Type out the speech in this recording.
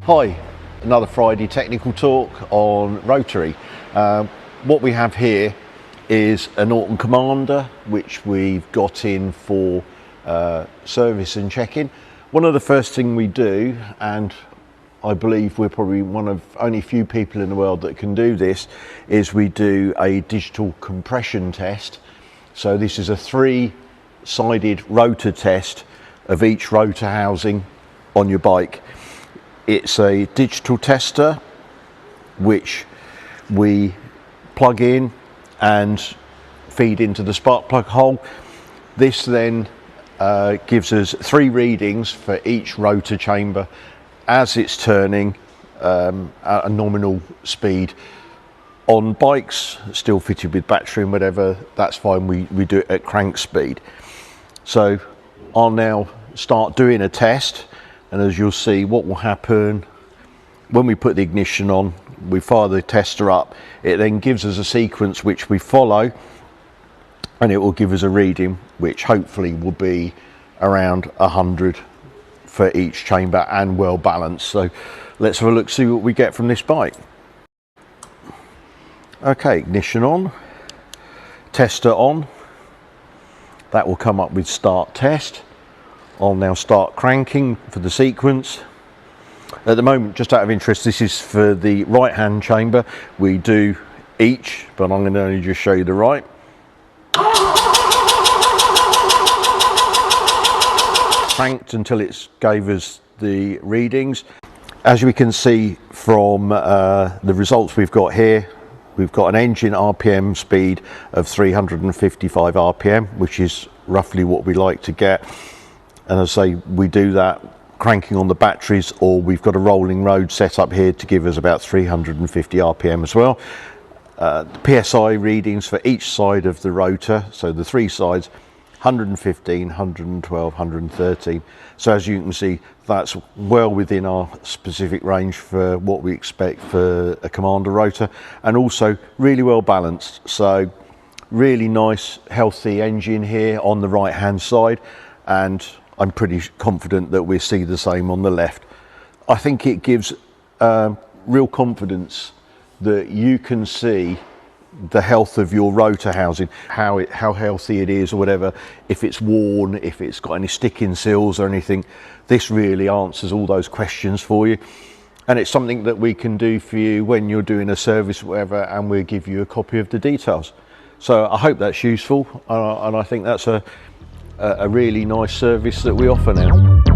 Hi, another Friday technical talk on Rotory. What we have here is a Norton Commander which we've got in for service and check-in. One of the first things we do, and I believe we're probably one of only a few people in the world that can do this, is we do a digital compression test. So this is a three-sided rotor test of each rotor housing on your bike. It's a digital tester which we plug in and feed into the spark plug hole. This then gives us three readings for each rotor chamber as it's turning at a nominal speed. On bikes still fitted with battery and whatever, that's fine, we do it at crank speed. So I'll now start doing a test, and as you'll see, what will happen when we put the ignition on, we fire the tester up, it then gives us a sequence which we follow, and it will give us a reading which hopefully will be around 100 for each chamber and well balanced. So let's have a look, see what we get from this bike. Okay, ignition on, tester on, that will come up with start test. I'll now start cranking for the sequence. At the moment, just out of interest, this is for the right hand chamber. We do each, but I'm going to only just show you the right. Cranked until it gave us the readings. As we can see from the results we've got here, we've got an engine RPM speed of 355 RPM, which is roughly what we like to get. And as I say, we do that cranking on the batteries, or we've got a rolling road set up here to give us about 350 RPM as well. The PSI readings for each side of the rotor, so the three sides, 115, 112, 113. So as you can see, that's well within our specific range for what we expect for a Commander rotor, and also really well balanced. So really nice, healthy engine here on the right hand side, and I'm pretty confident that we'll see the same on the left. I think it gives real confidence that you can see the health of your rotor housing, how healthy it is or whatever, if it's worn, if it's got any sticking seals or anything. This really answers all those questions for you. And it's something that we can do for you when you're doing a service or whatever, and we'll give you a copy of the details. So I hope that's useful, and I think that's a really nice service that we offer now.